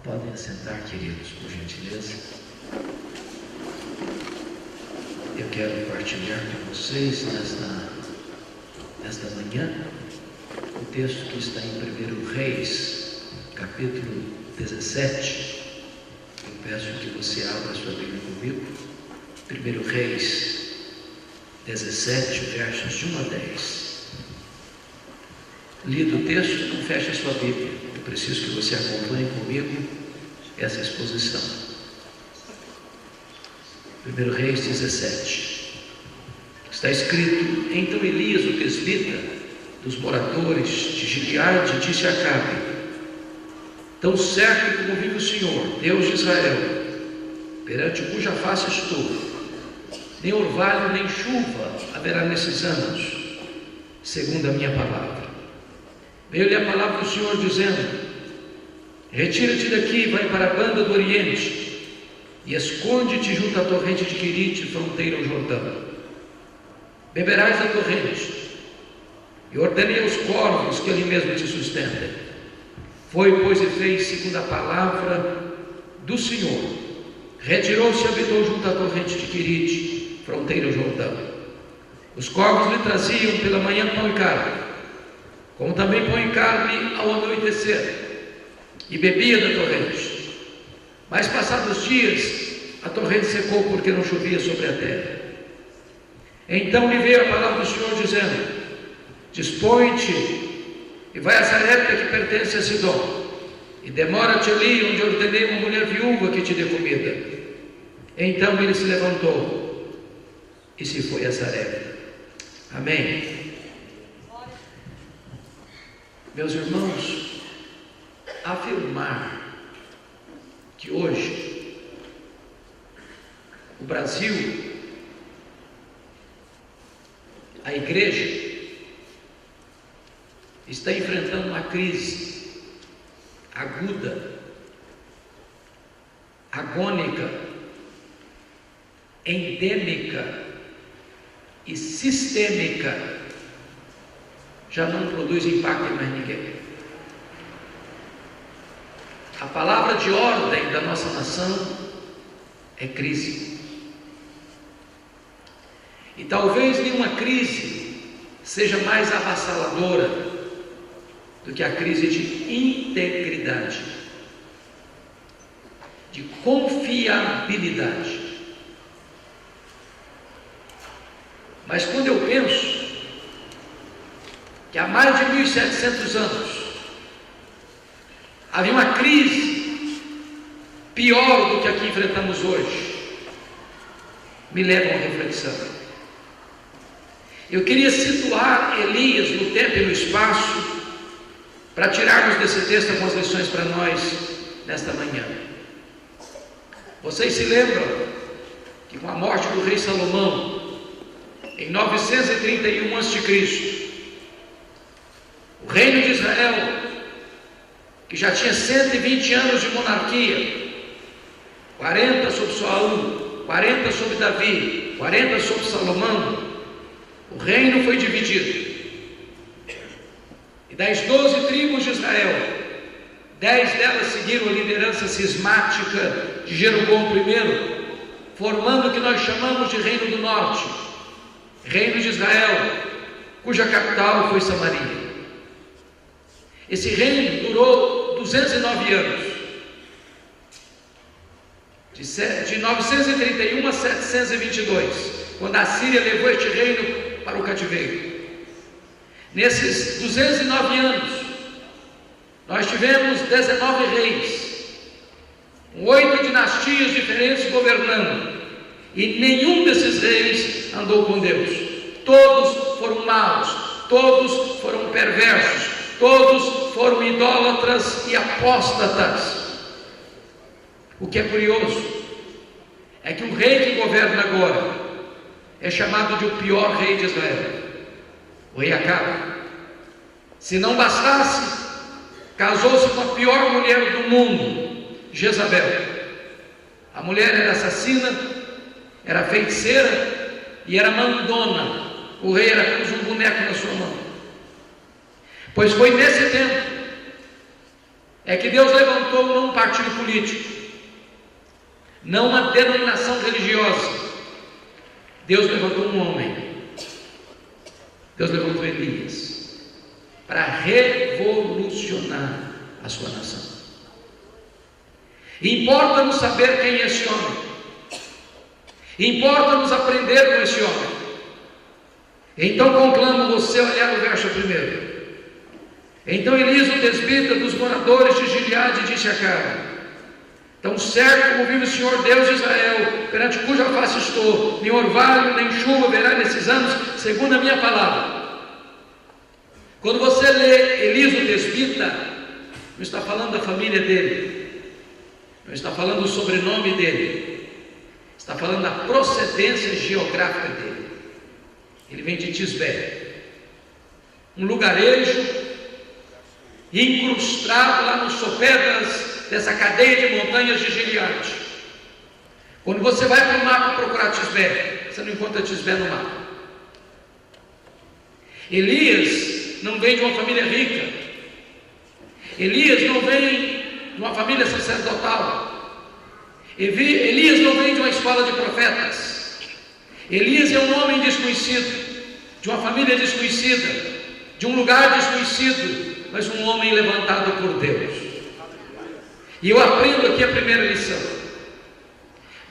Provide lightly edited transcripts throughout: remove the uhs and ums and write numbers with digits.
Podem assentar, queridos, por gentileza. Eu quero partilhar com vocês nesta manhã o texto que está em 1 Reis, capítulo 17. Eu peço que você abra sua Bíblia comigo. 1 Reis 17, versos de 1 a 10. Lido o texto, não feche a sua Bíblia. Eu preciso que você acompanhe comigo essa exposição. 1 Reis 17. Está escrito: Então Elias, o tesbita, dos moradores de Gileade, disse a Acabe: Tão certo como vive o Senhor, Deus de Israel, perante cuja face estou, nem orvalho nem chuva haverá nesses anos, segundo a minha palavra. Veio-lhe a palavra do Senhor dizendo: Retira-te daqui, vai para a banda do Oriente e esconde-te junto à torrente de Querite, fronteira ao Jordão. Beberás da torrente, e ordenei aos corvos que ali mesmo te sustentem. Foi, pois, e fez segundo a palavra do Senhor. Retirou-se e habitou junto à torrente de Querite, fronteira ao Jordão. Os corvos lhe traziam pela manhã pão e carne, como também pão e carne ao anoitecer, e bebia da torrente. Mas passados dias, a torrente secou, porque não chovia sobre a terra. Então lhe veio a palavra do Senhor dizendo: Dispõe-te e vai a Sarepta, que pertence a Sidom, e demora-te ali, onde ordenei uma mulher viúva que te dê comida. Então ele se levantou e se foi a Sarepta. Amém. Meus irmãos, afirmar que hoje o Brasil, a igreja, está enfrentando uma crise aguda, agônica, endêmica e sistêmica, já não produz impacto em mais ninguém. A palavra de ordem da nossa nação é crise. E talvez nenhuma crise seja mais avassaladora do que a crise de integridade, de confiabilidade. Mas quando eu penso que há mais de 1700 anos havia uma crise pior do que a que enfrentamos hoje, me leva a uma reflexão. Eu queria situar Elias no tempo e no espaço, para tirarmos desse texto algumas lições para nós nesta manhã. Vocês se lembram que com a morte do rei Salomão, em 931 a.C., o reino de Israel, que já tinha 120 anos de monarquia, 40 sobre Saul, 40 sobre Davi, 40 sobre Salomão, o reino foi dividido. E das 12 tribos de Israel, 10 delas seguiram a liderança cismática de Jeroboão I, formando o que nós chamamos de Reino do Norte, Reino de Israel, cuja capital foi Samaria. Esse reino durou 209 anos, de 931 a 722, quando a Síria levou este reino para o cativeiro. Nesses 209 anos, nós tivemos 19 reis, com 8 dinastias diferentes governando, e nenhum desses reis andou com Deus. Todos foram maus, todos foram perversos, todos foram idólatras e apóstatas. O que é curioso é que o rei que governa agora é chamado de o pior rei de Israel, o rei Acabe. Se não bastasse, casou-se com a pior mulher do mundo, Jezabel. A mulher era assassina, era feiticeira e era mandona. O rei era como um boneco na sua mão. Pois foi nesse tempo é que Deus levantou não um partido político, não uma denominação religiosa. Deus levantou um homem. Deus levantou Elias para revolucionar a sua nação. Importa-nos saber quem é esse homem. Importa-nos aprender com esse homem. Então conclamo você a olhar o verso 1. Então Elias, o tesbita dos moradores de Gileade, disse a Acabe: tão certo como vive o Senhor Deus de Israel, perante cuja face estou, nem orvalho nem chuva haverá nesses anos, segundo a minha palavra. Quando você lê Elias, o tesbita, não está falando da família dele, não está falando do sobrenome dele, está falando da procedência geográfica dele. Ele vem de Tisbé, um lugarejo incrustado lá nos sopés dessa cadeia de montanhas de Gileade. Quando você vai para o mapa procurar Tisbé, você não encontra Tisbé no mapa. Elias não vem de uma família rica. Elias não vem de uma família sacerdotal. Elias não vem de uma escola de profetas. Elias é um homem desconhecido, de uma família desconhecida, de um lugar desconhecido, mas um homem levantado por Deus. E eu aprendo aqui a primeira lição: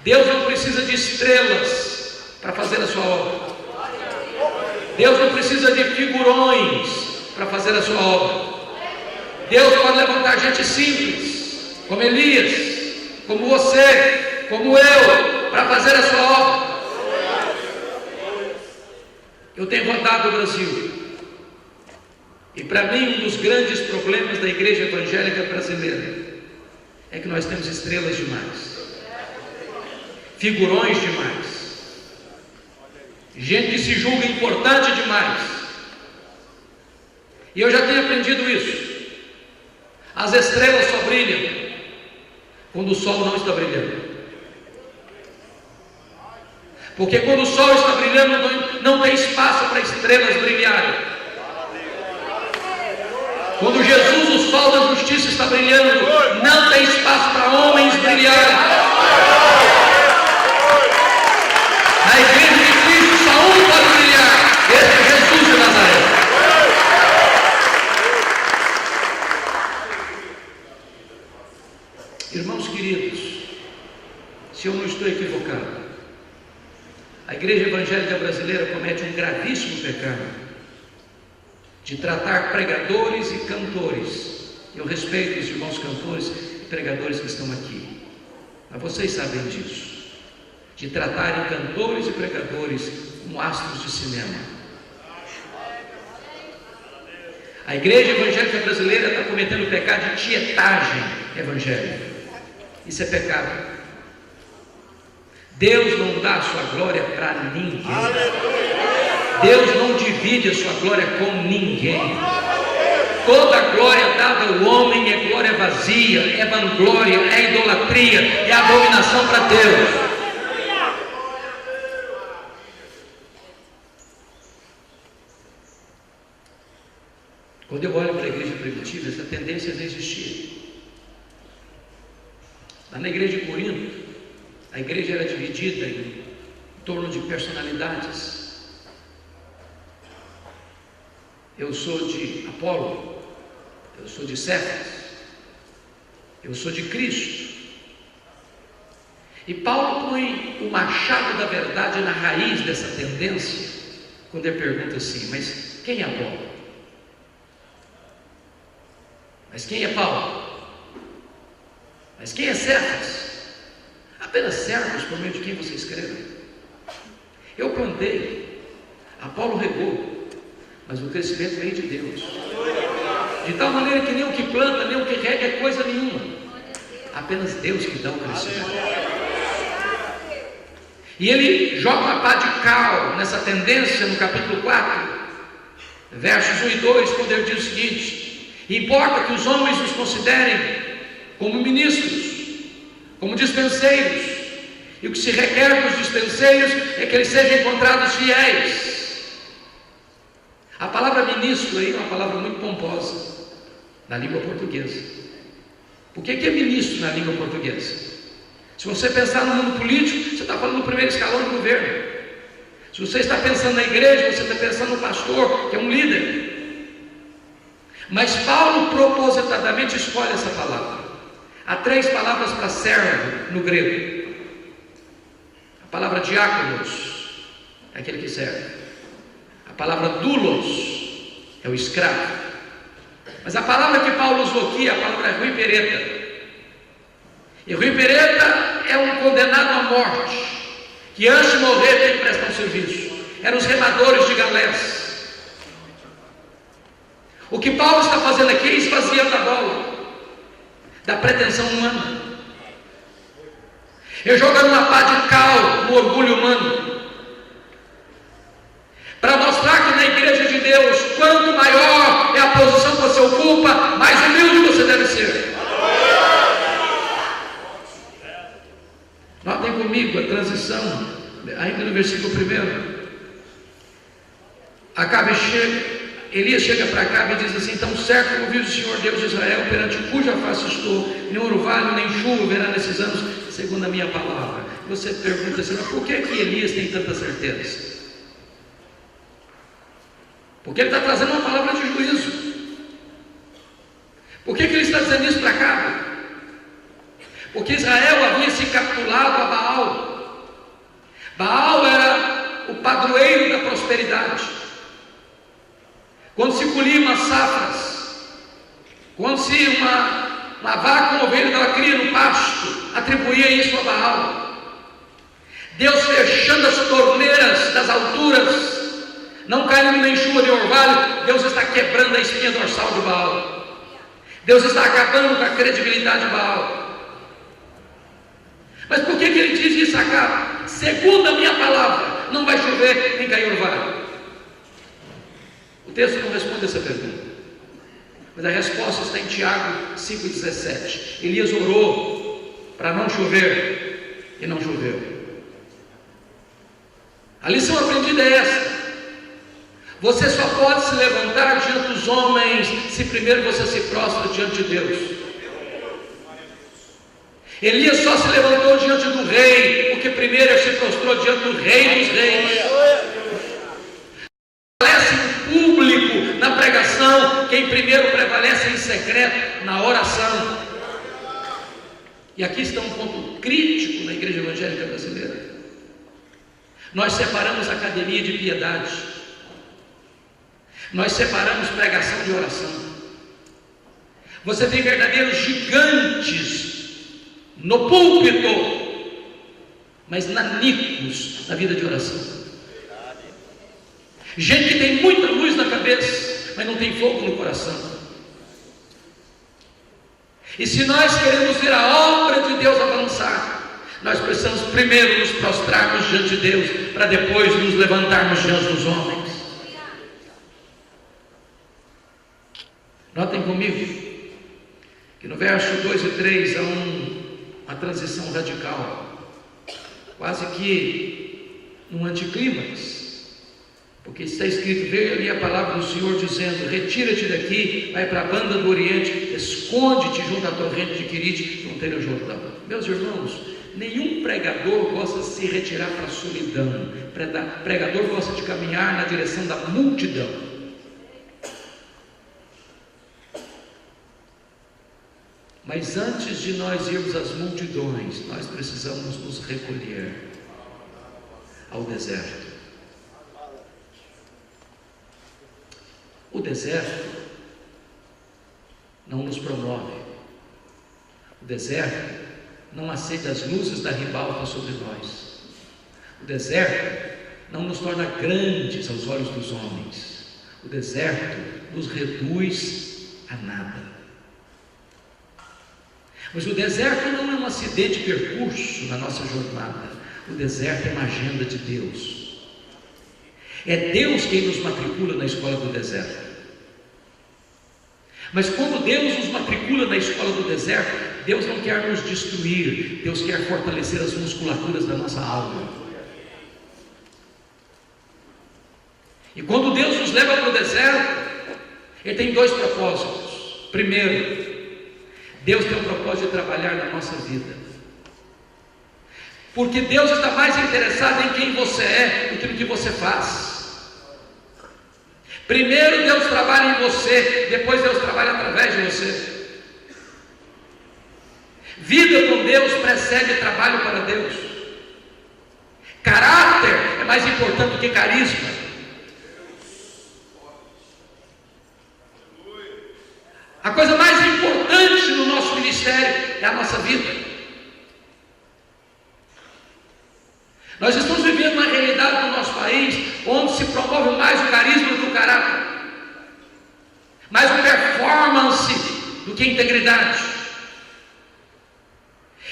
Deus não precisa de estrelas para fazer a sua obra. Deus não precisa de figurões para fazer a sua obra. Deus pode levantar gente simples, como Elias, como você, como eu, para fazer a sua obra. Eu tenho rodado o Brasil, e para mim um dos grandes problemas da igreja evangélica brasileira é que nós temos estrelas demais, figurões demais, gente que se julga importante demais. E eu já tenho aprendido isso. As estrelas só brilham quando o sol não está brilhando. Porque quando o sol está brilhando, não tem espaço para estrelas brilharem. Quando Jesus, o sol da justiça, está brilhando, não tem espaço para homens brilharem. Na igreja de Cristo só um pode brilhar. Esse é Jesus de Nazaré. Irmãos queridos, se eu não estou equivocado, a igreja evangélica brasileira comete um gravíssimo pecado de tratar pregadores e cantores. Eu respeito os irmãos cantores e pregadores que estão aqui, mas vocês sabem disso, de tratarem cantores e pregadores como astros de cinema. A igreja evangélica brasileira está cometendo o pecado de tietagem evangélica. Isso é pecado. Deus não dá a sua glória para ninguém. Deus não divide a sua glória com ninguém. Toda a glória dada ao homem é glória vazia, é vanglória, é idolatria, é abominação para Deus. Quando eu olho para a igreja primitiva, essa tendência já existia. Lá na igreja de Corinto, a igreja era dividida em torno de personalidades. Eu sou de Apolo, eu sou de Cefas, eu sou de Cristo. E Paulo põe o machado da verdade na raiz dessa tendência, quando ele pergunta assim: mas quem é Apolo? Mas quem é Paulo? Mas quem é Cefas? Apenas servos por meio de quem você escreve. Eu plantei, Apolo regou, mas o crescimento vem de Deus. De tal maneira que nem o que planta, nem o que rega é coisa nenhuma. Apenas Deus que dá o crescimento. E ele joga a pá de cal nessa tendência no capítulo 4, versos 1 e 2, quando ele diz o seguinte: importa que os homens os considerem como ministros, como dispenseiros, e o que se requer dos dispenseiros é que eles sejam encontrados fiéis. A palavra ministro aí é uma palavra muito pomposa na língua portuguesa. Por que é ministro na língua portuguesa? Se você pensar no mundo político, você está falando do primeiro escalão do governo. Se você está pensando na igreja, você está pensando no pastor, que é um líder. Mas Paulo propositadamente escolhe essa palavra. Há 3 palavras para servo no grego. A palavra diáconos é aquele que serve. A palavra doulos é o escravo. Mas a palavra que Paulo usou aqui, a palavra é Rui Pereta. E Rui Pereta é um condenado à morte, que antes de morrer tem que prestar um serviço. Eram os remadores de galés. O que Paulo está fazendo aqui é esvaziando a bola da pretensão humana. Eu jogando uma pá de cal no orgulho humano, para mostrar que na igreja de Deus, quanto maior é a posição que você ocupa, mais humilde você deve ser. Notem comigo a transição, ainda no versículo 1. Elias chega para Acabe e diz assim: tão certo como vive o Senhor Deus de Israel, perante cuja face estou, nem orvalho nem chuva verá nesses anos, segundo a minha palavra. Você pergunta assim: mas por que Elias tem tanta certeza? Porque ele está trazendo uma palavra de juízo. Por que ele está dizendo isso para Acabe? Porque Israel havia se capitulado a Baal. Baal era o padroeiro da prosperidade. Quando se colhiam umas safras, quando se uma vaca, uma ovelha, ela cria no pasto, atribuía isso a Baal. Deus fechando as torneiras das alturas, não caindo nem chuva nem orvalho, Deus está quebrando a espinha dorsal de Baal. Deus está acabando com a credibilidade de Baal. Mas por que ele diz isso, Acabe? Segundo a minha palavra, não vai chover nem cair orvalho. O texto não responde essa pergunta, mas a resposta está em Tiago 5,17. Elias orou para não chover e não choveu. A lição aprendida é esta: você só pode se levantar diante dos homens se primeiro você se prostra diante de Deus. Elias só se levantou diante do rei porque primeiro ele se prostrou diante do rei dos reis. Prevalece em público na pregação, quem primeiro prevalece em secreto na oração. E aqui está um ponto crítico na igreja evangélica brasileira. Nós separamos a academia de piedade. Nós separamos pregação de oração. Você tem verdadeiros gigantes no púlpito, mas nanicos na vida de oração. Gente que tem muita luz na cabeça, mas não tem fogo no coração. E se nós queremos ver a obra de Deus avançar, nós precisamos primeiro nos prostrarmos diante de Deus, para depois nos levantarmos diante dos homens. Notem comigo que no verso 2 e 3 há uma transição radical, quase que um anticlímax, porque está escrito: veio ali a palavra do Senhor dizendo: retira-te daqui, vai para a banda do Oriente, esconde-te junto à torrente de Querite, fronteira ao Jordão. Meus irmãos, nenhum pregador gosta de se retirar para a solidão. Pregador gosta de caminhar na direção da multidão. Mas antes de nós irmos às multidões, nós precisamos nos recolher ao deserto. O deserto não nos promove. O deserto não acende as luzes da ribalta sobre nós. O deserto não nos torna grandes aos olhos dos homens. O deserto nos reduz a nada. Mas o deserto não é um acidente de percurso na nossa jornada. O deserto é uma agenda de Deus. É Deus quem nos matricula na escola do deserto. Mas quando Deus nos matricula na escola do deserto, Deus não quer nos destruir, Deus quer fortalecer as musculaturas da nossa alma. E quando Deus nos leva para o deserto, Ele tem 2 propósitos. Primeiro, Deus tem um propósito de trabalhar na nossa vida, porque Deus está mais interessado em quem você é do que no que você faz. Primeiro Deus trabalha em você, depois Deus trabalha através de você. Vida com Deus precede trabalho para Deus. Caráter é mais importante do que carisma. A coisa mais importante no nosso ministério é a nossa vida. Nós estamos vivendo uma realidade no nosso país onde se promove mais o carisma do que o caráter, mais a performance do que a integridade.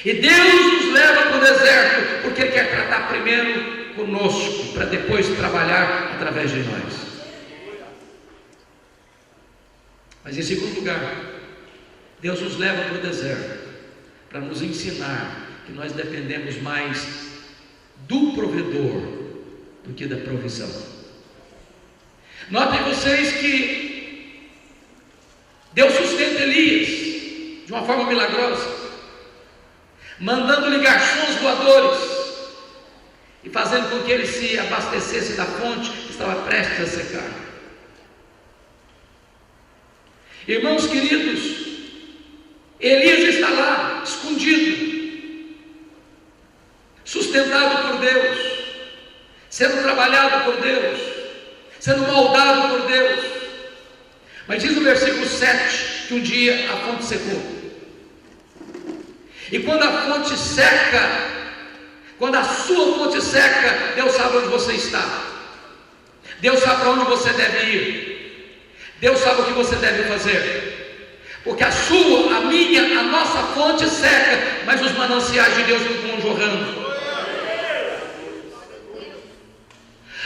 E Deus nos leva para o deserto porque Ele quer tratar primeiro conosco, para depois trabalhar através de nós. Mas em segundo lugar, Deus nos leva para o deserto para nos ensinar que nós dependemos mais do provedor do que da provisão. Notem vocês que Deus sustenta Elias de uma forma milagrosa, mandando-lhe garçons voadores e fazendo com que ele se abastecesse da fonte que estava prestes a secar. Irmãos queridos, Elias está lá, escondido, sustentado por Deus, sendo trabalhado por Deus, sendo moldado por Deus. Mas diz no versículo 7 que um dia a fonte secou. E quando a fonte seca, quando a sua fonte seca, Deus sabe onde você está, Deus sabe para onde você deve ir, Deus sabe o que você deve fazer, porque a sua, a minha, a nossa fonte seca, mas os mananciais de Deus continuam jorrando.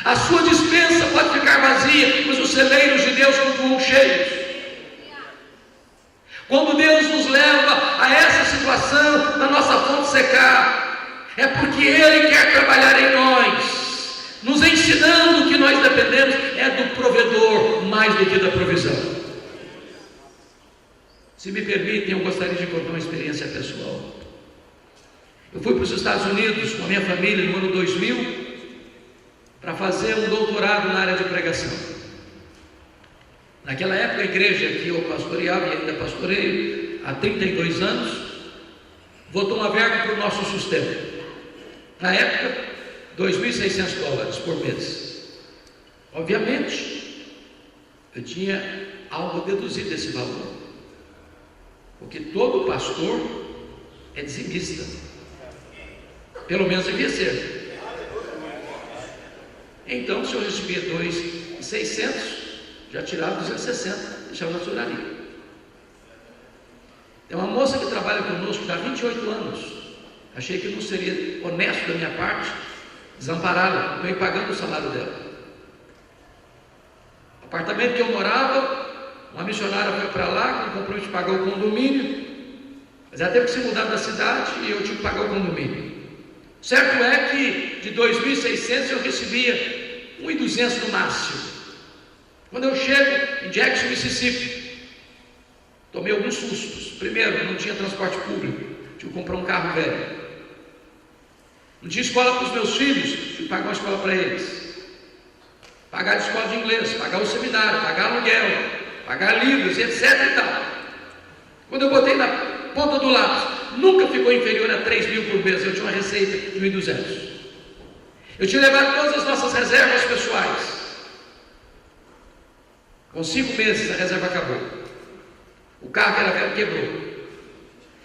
A sua despensa pode ficar vazia, mas os celeiros de Deus continuam cheios. Quando Deus nos leva a essa situação da nossa fonte secar, é porque Ele quer trabalhar em nós, nos ensinando que nós dependemos é do provedor mais do que da provisão. Se me permitem, eu gostaria de contar uma experiência pessoal. Eu fui para os Estados Unidos com a minha família no ano 2000 para fazer um doutorado na área de pregação. Naquela época, a igreja que eu pastoreava, e ainda pastoreio há 32 anos, votou uma verba para o nosso sustento. Na época, $2.600 por mês. Obviamente, eu tinha algo deduzido desse valor, porque todo pastor é dizimista, pelo menos devia ser. Então, se eu recebia 2.600, já tirava 260, deixava na tesouraria. Tem uma moça que trabalha conosco já há 28 anos. Achei que não seria honesto da minha parte desampará-la, estou pagando o salário dela. O apartamento que eu morava, uma missionária foi para lá, com compromisso de pagar o condomínio, mas ela teve que se mudar da cidade e eu tive que pagar o condomínio. Certo é que de 2.600 eu recebia 1.200 no máximo. Quando eu chego em Jackson, Mississippi, tomei alguns sustos. Primeiro, não tinha transporte público, tive que comprar um carro velho. Não tinha escola para os meus filhos, tive que pagar uma escola para eles. Pagar a escola de inglês, pagar o seminário, pagar aluguel, pagar livros, etc. e tal. Quando eu botei na ponta do lápis, nunca ficou inferior a 3.000 por mês. Eu tinha uma receita de 1.200. Eu tinha levado todas as nossas reservas pessoais. Com 5 meses a reserva acabou. O carro que era velho quebrou.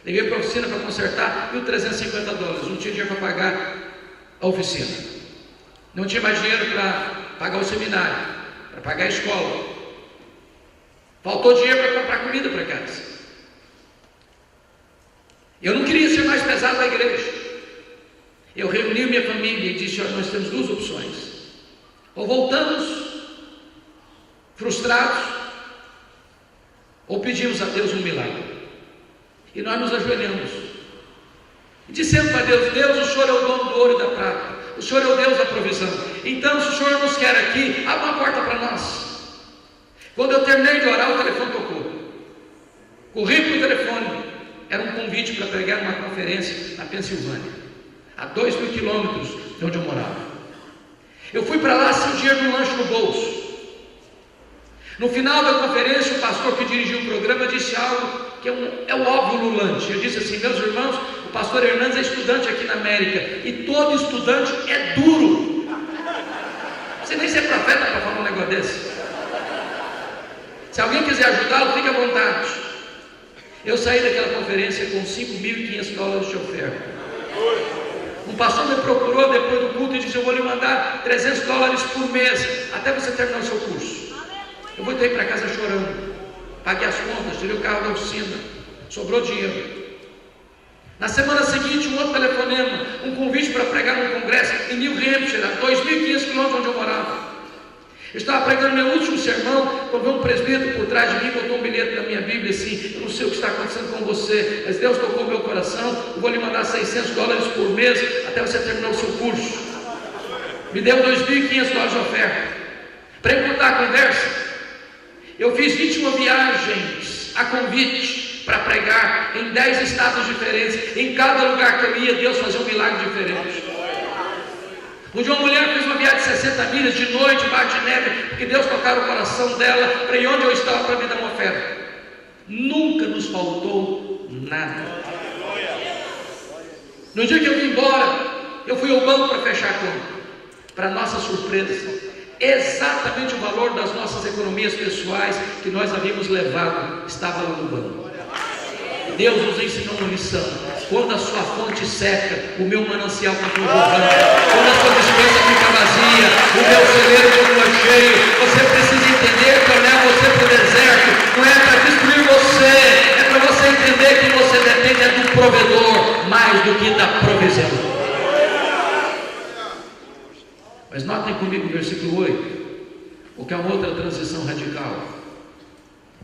Liguei para a oficina para consertar, $1.350. Não tinha dinheiro para pagar a oficina. Não tinha mais dinheiro para pagar o seminário, para pagar a escola. Faltou dinheiro para comprar comida para casa. Eu não queria ser mais pesado na igreja. Eu reuni minha família e disse: olha, nós temos duas opções. Ou voltamos frustrados, ou pedimos a Deus um milagre. E nós nos ajoelhamos e dissemos para Deus: Deus, o Senhor é o dono do ouro e da prata, o Senhor é o Deus da provisão. Então, se o Senhor nos quer aqui, abra uma porta para nós. Quando eu terminei de orar, o telefone tocou. Corri para o telefone, era um convite para pregar numa conferência na Pensilvânia, a 2.000 quilômetros de onde eu morava. Eu fui para lá sem dinheiro no lanche no bolso. No final da conferência, o pastor que dirigiu o programa disse algo que é o óbvio ululante. Eu disse assim: meus irmãos, o pastor Hernandes é estudante aqui na América, e todo estudante é duro. Você nem ser profeta para falar um negócio desse. Se alguém quiser ajudá-lo, fique à vontade. Eu saí daquela conferência com $5.500 de oferta. Um pastor me procurou depois do culto e disse: eu vou lhe mandar $300 por mês, até você terminar o seu curso. Eu voltei para casa chorando, paguei as contas, tirei o carro da oficina, sobrou dinheiro. Na semana seguinte, um outro telefonema, um convite para pregar num congresso em New Hampshire, a 2.500 quilômetros onde eu morava. Eu estava pregando meu último sermão, quando veio um presbítero por trás de mim, botou um bilhete na minha Bíblia assim: eu não sei o que está acontecendo com você, mas Deus tocou meu coração, eu vou lhe mandar $600 por mês, até você terminar o seu curso. Me deu $2.500 de oferta. Para encurtar a conversa, eu fiz 21 viagens a convite para pregar em 10 estados diferentes. Em cada lugar que eu ia, Deus fazia um milagre diferente. Um dia uma mulher fez uma viagem de 60 milhas de noite, embaixo de neve, porque Deus tocara o coração dela para ir onde eu estava para me dar uma oferta. Nunca nos faltou nada. No dia que eu vim embora, eu fui ao banco para fechar a conta. Para nossa surpresa, exatamente o valor das nossas economias pessoais que nós havíamos levado estava lá no banco. Deus nos ensinou uma lição: quando a sua fonte seca, o meu manancial continua jorrando. Quando a sua despensa fica vazia, o meu celeiro continua cheio. Você precisa entender que eu levo você para o deserto, não é para destruir você, é para você entender que você depende do provedor mais do que da provisão. Mas notem comigo o versículo 8, porque é uma outra transição radical.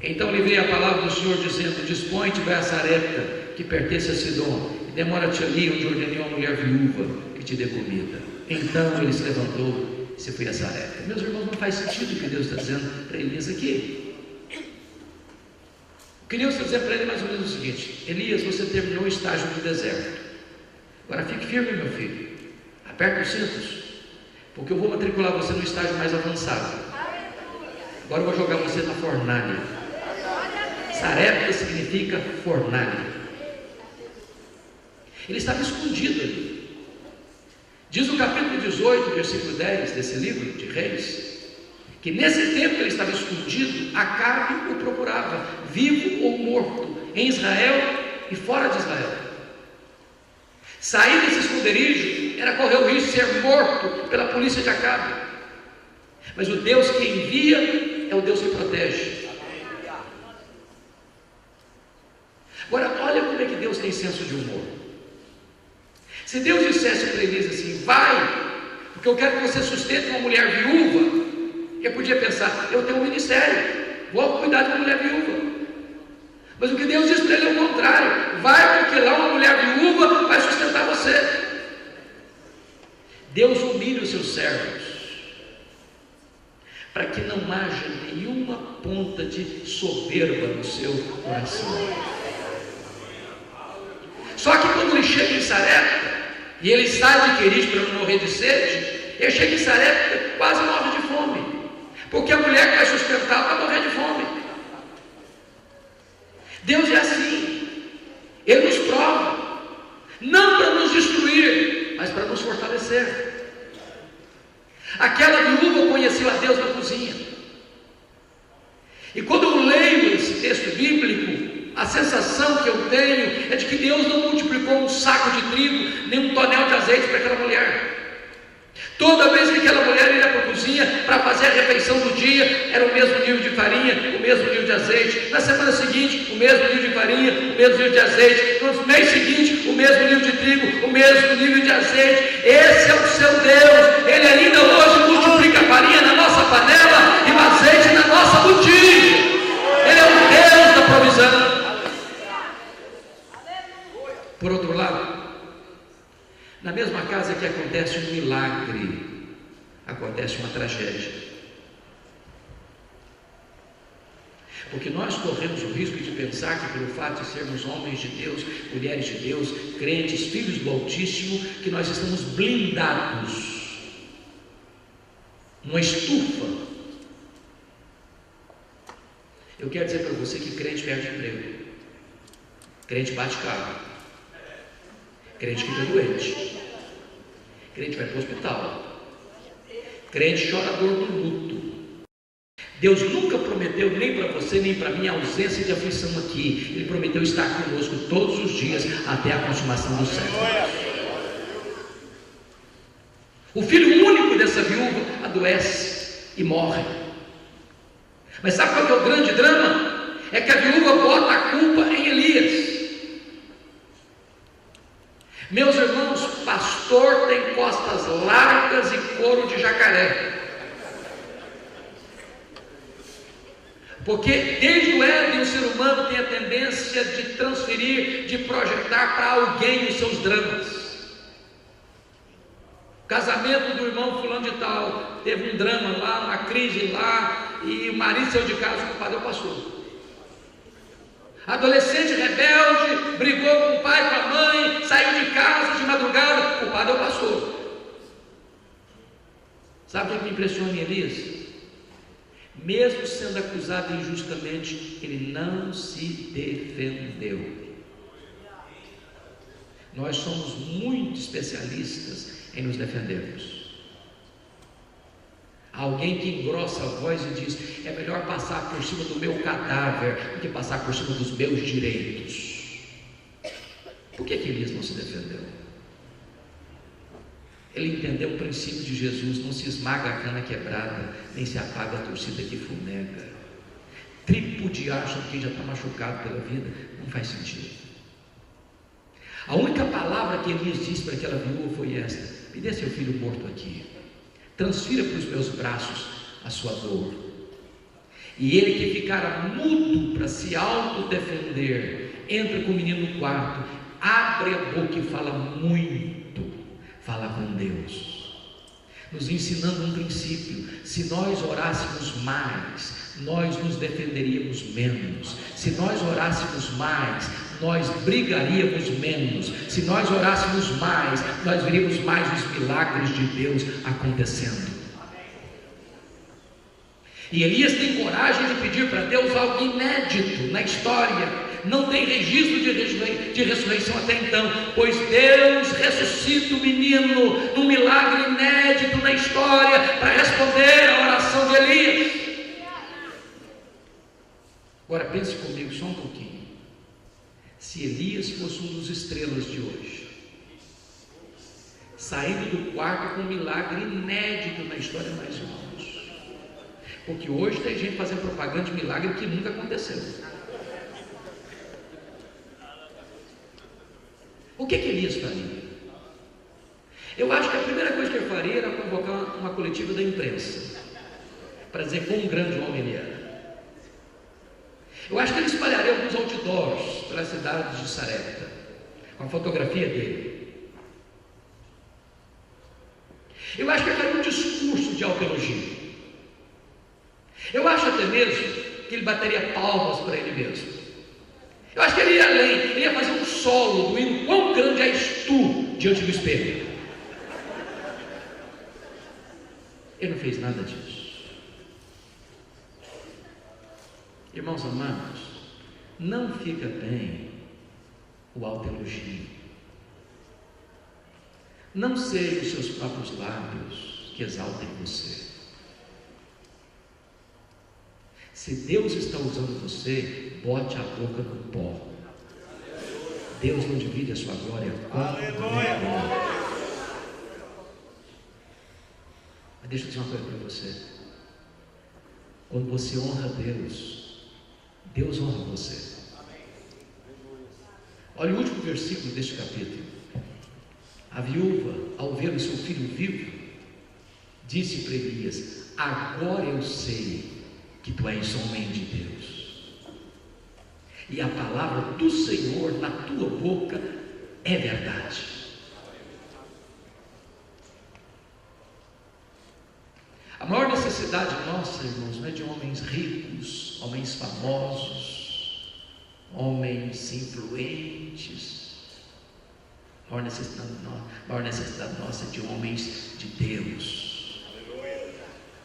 Então livrei a palavra do Senhor, dizendo: dispõe-te, vai a Sarepta, que pertence a Sidom, e demora-te ali, onde ordenei uma mulher viúva que te dê comida. Então ele se levantou e se foi a Sarepta. Meus irmãos, não faz sentido o que Deus está dizendo para Elias aqui. O que Deus está dizendo para ele é mais ou menos o seguinte: Elias, você terminou o estágio do deserto, agora fique firme, meu filho, aperta os cintos, porque eu vou matricular você no estágio mais avançado. Agora eu vou jogar você na fornalha. Sarepta significa fornalha. Ele estava escondido ali. Diz o capítulo 18, versículo 10 desse livro de Reis, que nesse tempo que ele estava escondido, Acabe o procurava, vivo ou morto, em Israel e fora de Israel. Sair desse esconderijo era correr o risco de ser morto pela polícia de Acabe. Mas o Deus que envia é o Deus que protege. Agora, olha como é que Deus tem senso de humor. Se Deus dissesse para Elias assim: vai, porque eu quero que você sustente uma mulher viúva, eu podia pensar: eu tenho um ministério, vou cuidar de uma mulher viúva. Mas o que Deus diz para ele é o contrário: vai, porque lá uma mulher viúva vai sustentar você. Deus humilha os seus servos, para que não haja nenhuma ponta de soberba no seu coração. Só que quando ele chega em Sarepta, e ele sai de Querite para não morrer de sede, ele chega em Sarepta quase morre de fome, porque a mulher que vai sustentar vai morrer de fome. Deus é assim, Ele nos prova, não para nos destruir, mas para nos fortalecer. Aquela viúva conheceu a Deus na cozinha, e quando eu leio esse texto bíblico, a sensação que eu tenho é de que Deus não multiplicou um saco de trigo, nem um tonel de azeite para aquela mulher. Toda vez que aquela mulher ia para a cozinha para fazer a refeição do dia, era o mesmo nível de farinha, o mesmo nível de azeite. Na semana seguinte, o mesmo nível de farinha, o mesmo nível de azeite. No mês seguinte, o mesmo nível de trigo, o mesmo nível de azeite. Esse é o seu Deus. Ele ainda hoje multiplica a farinha na nossa panela e o azeite na nossa botija. Ele é o Deus da provisão. Por outro lado, na mesma casa que acontece um milagre, acontece uma tragédia. Porque nós corremos o risco de pensar que pelo fato de sermos homens de Deus, mulheres de Deus, crentes, filhos do Altíssimo, que nós estamos blindados numa estufa. Eu quero dizer para você que crente perde emprego, crente bate carro, crente fica doente, crente vai para o hospital, crente chora a dor do luto. Deus nunca prometeu nem para você nem para mim ausência de aflição aqui. Ele prometeu estar conosco todos os dias até a consumação do século. O filho único dessa viúva adoece e morre. Mas sabe qual que é o grande drama? É que a viúva bota a culpa em Elias. Meus irmãos, pastor tem costas largas e couro de jacaré. Porque desde o Éden o ser humano tem a tendência de transferir, de projetar para alguém os seus dramas. O casamento do irmão fulano de tal, teve um drama lá, uma crise lá, e o marido saiu de casa, o culpado é o pastor. Adolescente rebelde, brigou com o pai, com a mãe, saiu de casa de madrugada, o culpado é o pastor. Sabe o que me impressiona em Elias? Mesmo sendo acusado injustamente, ele não se defendeu. Nós somos muito especialistas em nos defendermos. Alguém que engrossa a voz e diz: é melhor passar por cima do meu cadáver do que passar por cima dos meus direitos. Por que Elias não se defendeu? Ele entendeu o princípio de Jesus: não se esmaga a cana quebrada, nem se apaga a torcida que fumega. Tripudiar sobre quem já está machucado pela vida não faz sentido. A única palavra que Elias disse para aquela viúva foi esta: me dê seu filho morto aqui, transfira para os meus braços a sua dor. E ele, que ficara mudo para se autodefender, entra com o menino no quarto, abre a boca e fala muito. Fala com Deus, nos ensinando um princípio: se nós orássemos mais, nós nos defenderíamos menos. Se nós orássemos mais, nós brigaríamos menos. Se nós orássemos mais, nós veríamos mais os milagres de Deus acontecendo. E Elias tem coragem de pedir para Deus algo inédito na história. Não tem registro de ressurreição até então, pois Deus ressuscita o menino num milagre inédito na história para responder à oração de Elias. Agora pense comigo só um pouquinho. Se Elias fosse um dos estrelas de hoje, saindo do quarto com um milagre inédito na história, mais irmãos, porque hoje tem gente fazendo propaganda de milagre que nunca aconteceu. O que Elias faria? Eu acho que a primeira coisa que ele faria era convocar uma coletiva da imprensa para dizer quão grande homem ele era. Eu acho que ele espalharia alguns outdoors pela cidade de Sarepta com a fotografia dele. Eu acho que ele faria um discurso de autoelogio. Eu acho até mesmo que ele bateria palmas para ele mesmo. Eu acho que ele ia além, ele ia fazer um solo do hino Quão Grande És Tu diante do espelho. Ele não fez nada disso. Irmãos amados, não fica bem o autoelogio. Não sejam os seus próprios lábios que exaltem você. Se Deus está usando você, bote a boca no pó. Deus não divide a sua glória com ninguém. Mas deixa eu dizer uma coisa para você. Quando você honra Deus, Deus honra você. Olha o último versículo deste capítulo. A viúva, ao ver o seu filho vivo, disse para Elias: agora eu sei que tu és homem de Deus, e a palavra do Senhor na tua boca é verdade. A maior necessidade nossa, irmãos, não é de homens ricos, homens famosos, homens influentes. A maior necessidade nossa é de homens de Deus.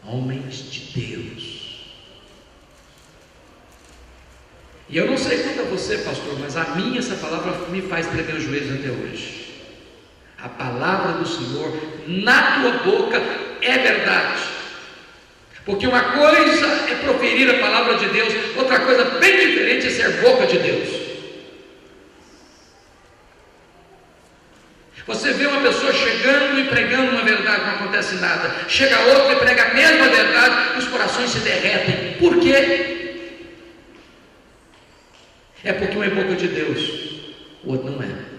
Homens de Deus. E eu não sei quanto a você, pastor, mas a mim essa palavra me faz tremer os joelhos até hoje. A palavra do Senhor na tua boca é verdade. Porque uma coisa é proferir a palavra de Deus, outra coisa bem diferente é ser boca de Deus. Você vê uma pessoa chegando e pregando uma verdade, não acontece nada. Chega outra e prega a mesma verdade e os corações se derretem. Por quê? É porque um é boca de Deus, o outro não é.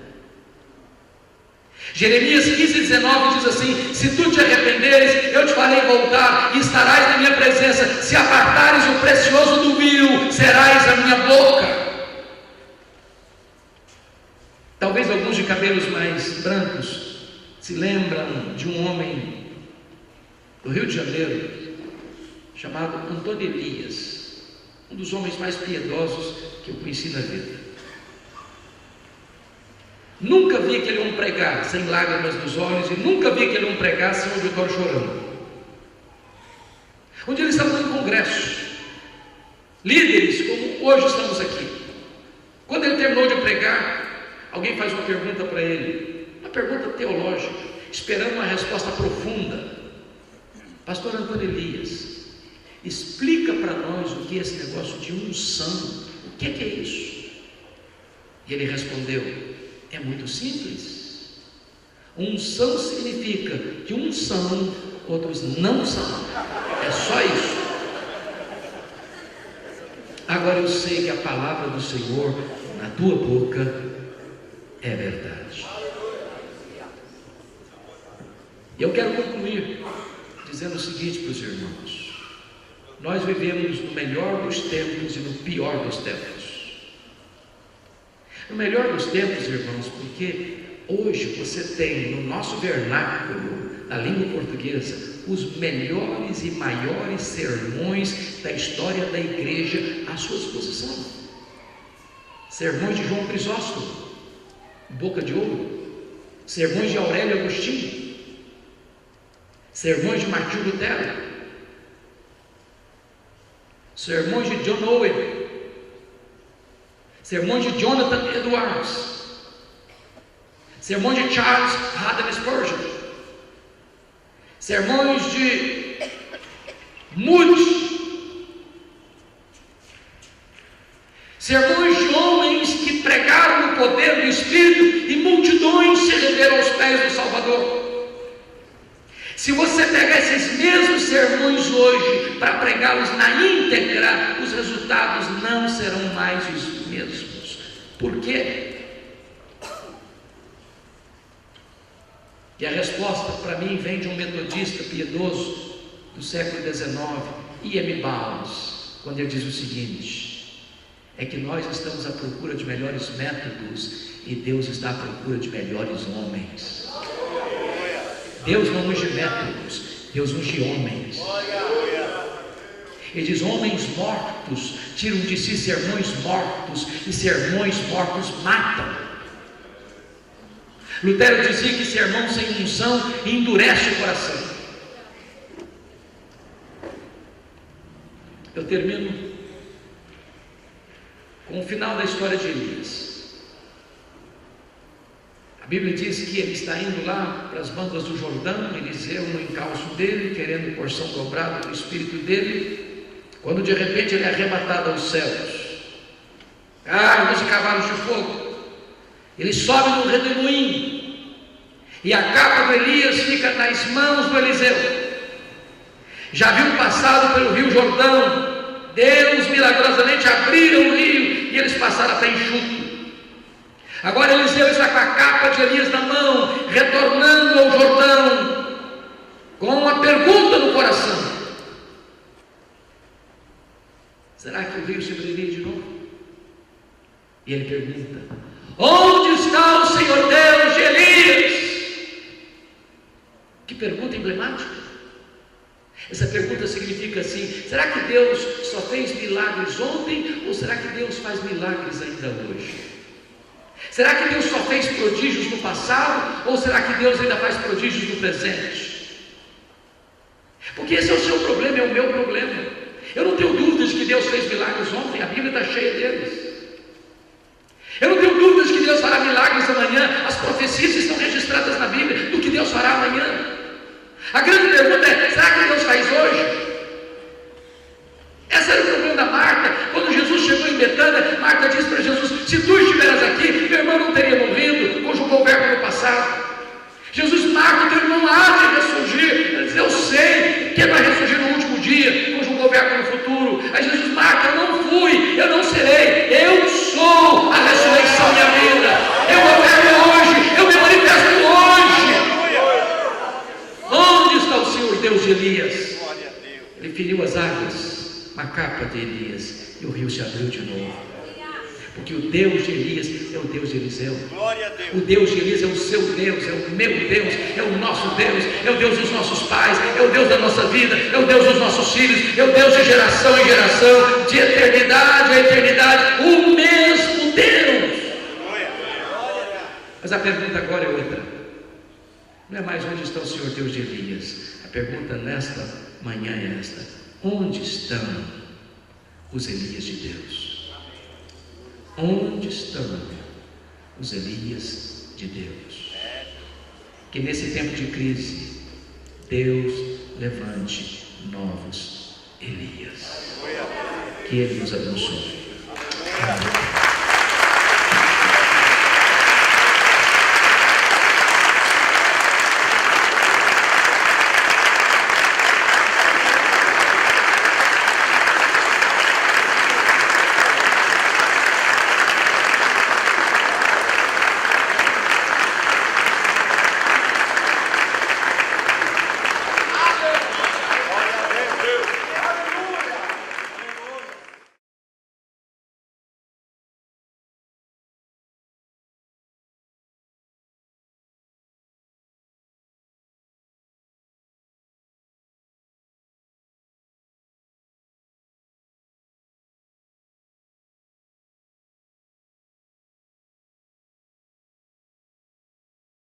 Jeremias 15:19 diz assim: se tu te arrependeres, eu te farei voltar e estarás na minha presença. Se apartares o precioso do vil, serás a minha boca. Talvez alguns de cabelos mais brancos se lembram de um homem do Rio de Janeiro chamado Antônio Elias, um dos homens mais piedosos que eu conheci na vida. Nunca vi aquele homem pregar sem lágrimas nos olhos e nunca vi aquele homem pregar sem o auditório chorando. Um dia ele estava em congresso, líderes como hoje estamos aqui. Quando ele terminou de pregar, alguém faz uma pergunta para ele, uma pergunta teológica, esperando uma resposta profunda. Pastor Antônio Elias, explica para nós o que é esse negócio de unção. O que é isso? E ele respondeu: é muito simples. Unção significa que uns são, outros não são. É só isso. Agora eu sei que a palavra do Senhor na tua boca é verdade. E eu quero concluir dizendo o seguinte para os irmãos: nós vivemos no melhor dos tempos e no pior dos tempos. No melhor dos tempos, irmãos, porque hoje você tem no nosso vernáculo, na língua portuguesa, os melhores e maiores sermões da história da igreja à sua disposição. Sermões de João Crisóstomo, boca de ouro. Sermões de Aurélio Agostinho. Sermões de Martim Lutero. Sermões de John Owen. Sermões de Jonathan Edwards. Sermões de Charles Haddon Spurgeon. Sermões de Moody. Sermões de homens que pregaram o poder do Espírito e multidões se renderam aos pés do Salvador. Se você pegar esses mesmos sermões hoje para pregá-los na íntegra, os resultados não serão mais os mesmos. Por quê? E a resposta para mim vem de um metodista piedoso do século XIX, I.M. Bounds, quando ele diz o seguinte: é que nós estamos à procura de melhores métodos e Deus está à procura de melhores homens. Deus não unge métodos, Deus unge homens. Ele diz: homens mortos tiram de si sermões mortos, e sermões mortos matam. Lutero dizia que sermão sem unção endurece o coração. Eu termino com o final da história de Elias. A Bíblia diz que ele está indo lá para as bandas do Jordão, Eliseu no encalço dele, querendo porção dobrada do espírito dele, quando de repente ele é arrebatado aos céus, carros e cavalos de fogo. Ele sobe no redemoinho e a capa do Elias fica nas mãos do Eliseu. Já haviam passado pelo rio Jordão, Deus milagrosamente abriu o rio e eles passaram até enxuto. Agora Eliseu está com a capa de Elias na mão, retornando ao Jordão, com uma pergunta no coração: será que o rio se abriria de novo? E ele pergunta: onde está o Senhor Deus de Elias? Que pergunta emblemática. Essa pergunta significa assim: será que Deus só fez milagres ontem, ou será que Deus faz milagres ainda hoje? Será que Deus só fez prodígios no passado, ou será que Deus ainda faz prodígios no presente? Porque esse é o seu problema, é o meu problema. Eu não tenho dúvidas de que Deus fez milagres ontem, a Bíblia está cheia deles. Eu não tenho dúvidas de que Deus fará milagres amanhã, as profecias estão registradas na Bíblia do que Deus fará amanhã. A grande pergunta é: será que Deus faz hoje? Esse era o problema da Marta. Quando Jesus chegou em Betânia, Marta disse para Jesus: se tu estiveras aqui, meu irmão não teria morrido. Conjugou o verbo no passado. Jesus: Marta, teu irmão há de ressurgir. Ela diz: eu sei que vai ressurgir no último dia. Conjugou o verbo no futuro. Aí Jesus: Marta, eu não fui, eu não serei, eu sou a ressurreição e a vida. Eu opero hoje, eu me manifesto hoje. Onde está o Senhor Deus de Elias? Ele feriu as águas, a capa de Elias, e o rio se abriu de novo. Porque o Deus de Elias é o Deus de Eliseu. O Deus de Elias é o seu Deus, é o meu Deus, é o nosso Deus, é o Deus dos nossos pais, é o Deus da nossa vida, é o Deus dos nossos filhos, é o Deus de geração em geração, de eternidade a eternidade, o mesmo Deus. Mas a pergunta agora é outra. Não é mais onde está o Senhor Deus de Elias. A pergunta nesta manhã é esta: onde estão os Elias de Deus? Onde estão os Elias de Deus? Que nesse tempo de crise, Deus levante novos Elias. Que Ele nos abençoe. Amém.